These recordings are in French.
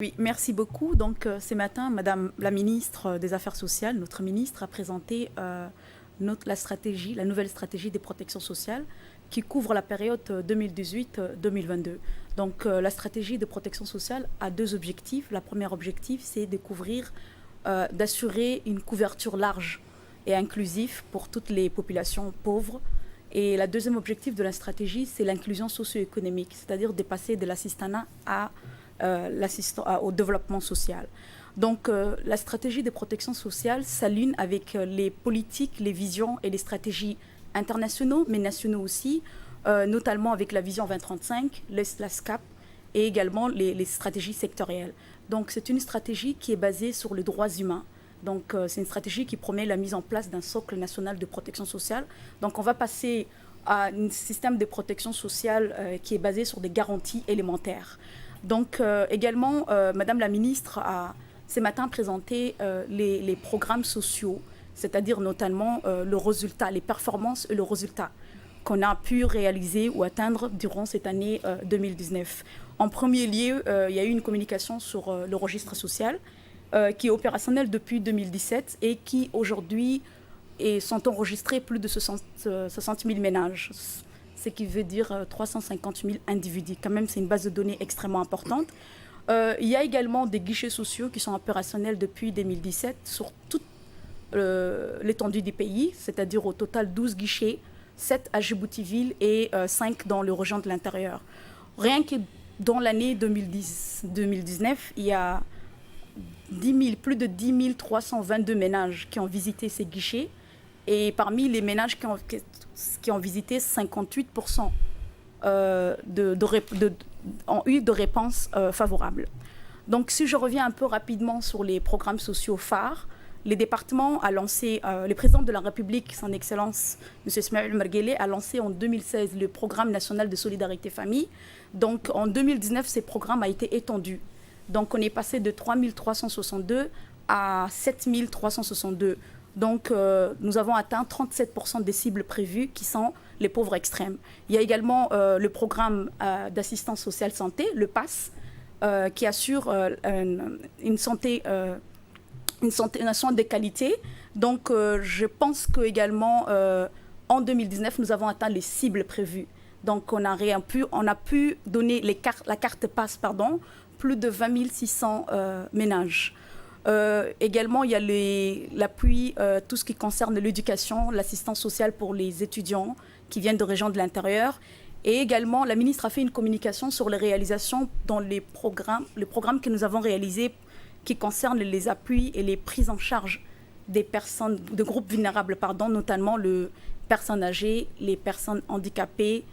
Oui, merci beaucoup. Donc, ce matin, Madame la ministre des Affaires sociales, notre ministre, a présenté la nouvelle stratégie des protections sociales qui couvre la période 2018-2022. Donc, la stratégie de protection sociale a deux objectifs. Le premier objectif, c'est de d'assurer une couverture large et inclusive pour toutes les populations pauvres. Et le deuxième objectif de la stratégie, c'est l'inclusion socio-économique, c'est-à-dire de passer de l'assistanat au développement social. Donc, la stratégie de protection sociale s'aligne avec les politiques, les visions et les stratégies internationaux, mais nationaux aussi, notamment avec la vision 2035, la SCAP, et également les stratégies sectorielles. Donc, c'est une stratégie qui est basée sur les droits humains. Donc, c'est une stratégie qui promet la mise en place d'un socle national de protection sociale. Donc, on va passer à un système de protection sociale qui est basé sur des garanties élémentaires. Donc, également, Madame la ministre a ce matin présenté les programmes sociaux, c'est-à-dire notamment le résultat, les performances et le résultat qu'on a pu réaliser ou atteindre durant cette année 2019. En premier lieu, il y a eu une communication sur le registre social qui est opérationnel depuis 2017 et qui aujourd'hui sont enregistrés plus de 60 000 ménages, ce qui veut dire 350 000 individus. Quand même, c'est une base de données extrêmement importante. Il y a également des guichets sociaux qui sont opérationnels depuis 2017 sur toute l'étendue du pays, c'est-à-dire au total 12 guichets, 7 à Djibouti-Ville et 5 dans le région de l'intérieur. Rien que dans l'année 2019, il y a plus de 10 322 ménages qui ont visité ces guichets. Et parmi les ménages qui ont visité, 58% ont eu de réponses favorables. Donc, si je reviens un peu rapidement sur les programmes sociaux phares, les départements a lancé, le président de la République, son Excellence, M. Ismaël Marguelé, a lancé en 2016 le programme national de solidarité famille. Donc, en 2019, ce programme a été étendu. Donc, on est passé de 3 362 à 7 362. Donc, nous avons atteint 37% des cibles prévues qui sont les pauvres extrêmes. Il y a également le programme d'assistance sociale santé, le PASS, qui assure un soin de qualité. Donc, je pense qu'également, en 2019, nous avons atteint les cibles prévues. Donc, on a pu donner la carte PASS, plus de 20 600 ménages. Également, il y a l'appui, tout ce qui concerne l'éducation, l'assistance sociale pour les étudiants qui viennent de régions de l'intérieur. Et également, la ministre a fait une communication sur les réalisations dans les programmes que nous avons réalisés qui concernent les appuis et les prises en charge des personnes, de groupes vulnérables, notamment les personnes âgées, les personnes handicapées,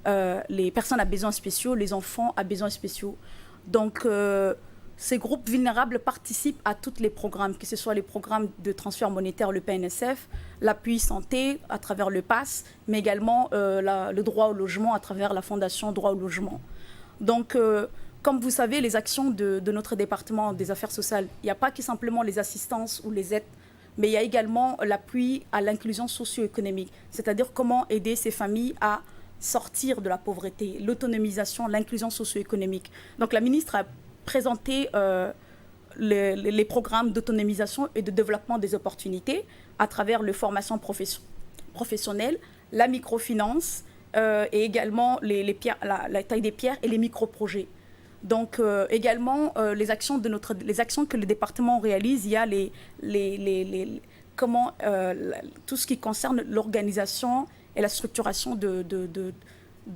les personnes à besoins spéciaux, les enfants à besoins spéciaux. Donc, ces groupes vulnérables participent à tous les programmes, que ce soit les programmes de transfert monétaire, le PNSF, l'appui santé à travers le PASS, mais également le droit au logement à travers la Fondation Droit au logement. Donc, comme vous savez, les actions de notre département des affaires sociales, il n'y a pas que simplement les assistances ou les aides, mais il y a également l'appui à l'inclusion socio-économique, c'est-à-dire comment aider ces familles à sortir de la pauvreté, l'autonomisation, l'inclusion socio-économique. Donc, la ministre a présenté les programmes d'autonomisation et de développement des opportunités à travers les formations professionnelles, la microfinance et également la taille des pierres et les micro-projets. Donc également les actions que le département réalise, il y a tout ce qui concerne l'organisation et la structuration de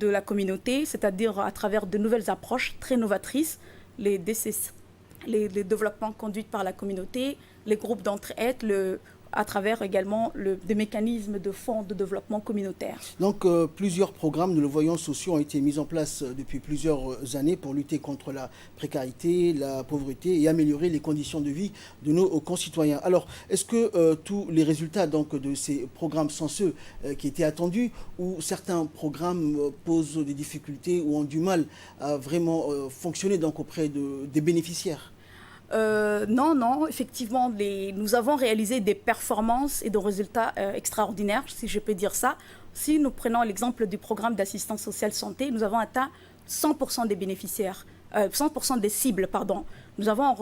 la communauté, c'est-à-dire à travers de nouvelles approches très novatrices, les développements conduits par la communauté, les groupes d'entraide, à travers également des mécanismes de fonds de développement communautaire. Donc plusieurs programmes, nous le voyons, sociaux ont été mis en place depuis plusieurs années pour lutter contre la précarité, la pauvreté et améliorer les conditions de vie de nos concitoyens. Alors, est-ce que tous les résultats de ces programmes sont ceux qui étaient attendus ou certains programmes posent des difficultés ou ont du mal à vraiment fonctionner auprès des bénéficiaires ? Non, effectivement, nous avons réalisé des performances et des résultats extraordinaires, si je peux dire ça. Si nous prenons l'exemple du programme d'assistance sociale santé, nous avons atteint 100% des bénéficiaires, 100% des cibles, nous avons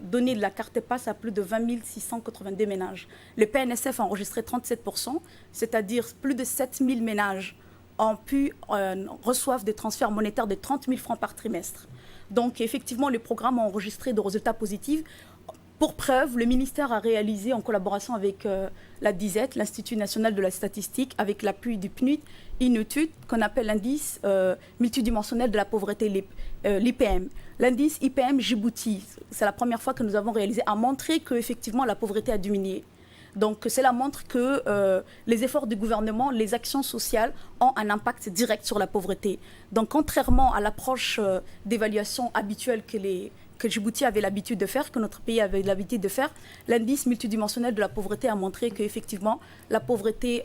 donné la carte passe à plus de 20 682 ménages. Le PNSF a enregistré 37%, c'est-à-dire plus de 7 000 ménages reçoivent des transferts monétaires de 30 000 francs par trimestre. Donc effectivement, le programme a enregistré des résultats positifs. Pour preuve, le ministère a réalisé, en collaboration avec la DISET, l'Institut national de la statistique, avec l'appui du PNUD, une étude qu'on appelle l'indice multidimensionnel de la pauvreté, l'IPM. L'indice IPM Djibouti, c'est la première fois que nous avons réalisé, a montré qu'effectivement la pauvreté a diminué. Donc cela montre que les efforts du gouvernement, les actions sociales ont un impact direct sur la pauvreté. Donc contrairement à l'approche d'évaluation habituelle que Djibouti avait l'habitude de faire, que notre pays avait l'habitude de faire, l'indice multidimensionnel de la pauvreté a montré qu'effectivement la pauvreté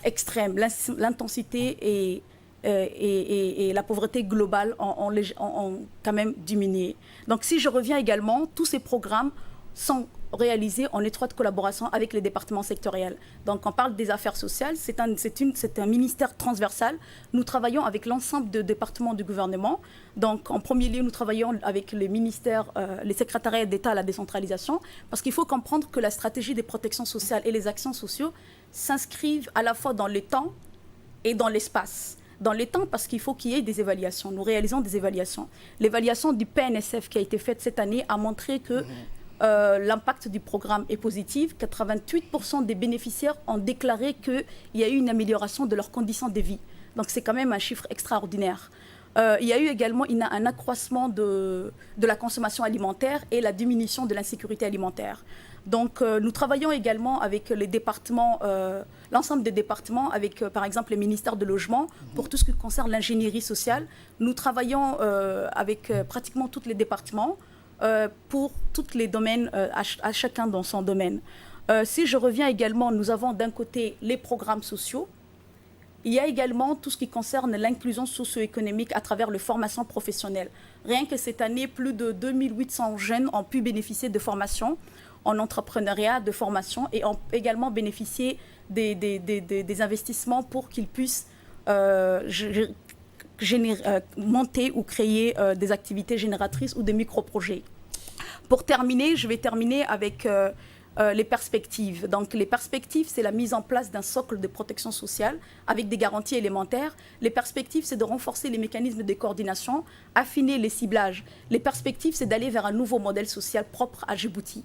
extrême, l'intensité et la pauvreté globale ont quand même diminué. Donc si je reviens également, tous ces programmes sont réalisés en étroite collaboration avec les départements sectoriels. Donc on parle des affaires sociales, c'est un ministère transversal. Nous travaillons avec l'ensemble des départements du gouvernement. Donc en premier lieu, nous travaillons avec les ministères, les secrétariats d'État à la décentralisation, parce qu'il faut comprendre que la stratégie des protections sociales et les actions sociales s'inscrivent à la fois dans le temps et dans l'espace. Dans les temps, parce qu'il faut qu'il y ait des évaluations. Nous réalisons des évaluations. L'évaluation du PNSF qui a été faite cette année a montré que l'impact du programme est positif. 88% des bénéficiaires ont déclaré qu'il y a eu une amélioration de leurs conditions de vie. Donc c'est quand même un chiffre extraordinaire. Il y a eu également un accroissement de la consommation alimentaire et la diminution de l'insécurité alimentaire. Donc nous travaillons également avec les départements, l'ensemble des départements, avec par exemple les ministères de logement pour tout ce qui concerne l'ingénierie sociale. Nous travaillons avec pratiquement tous les départements pour tous les domaines, à chacun dans son domaine. Si je reviens également, nous avons d'un côté les programmes sociaux. Il y a également tout ce qui concerne l'inclusion socio-économique à travers les formations professionnelles. Rien que cette année, plus de 2800 jeunes ont pu bénéficier de formations en entrepreneuriat, de formation, et ont également bénéficié des investissements pour qu'ils puissent monter ou créer des activités génératrices ou des micro-projets. Pour terminer, je vais terminer avec les perspectives. Donc les perspectives, c'est la mise en place d'un socle de protection sociale avec des garanties élémentaires. Les perspectives, c'est de renforcer les mécanismes de coordination, affiner les ciblages. Les perspectives, c'est d'aller vers un nouveau modèle social propre à Djibouti.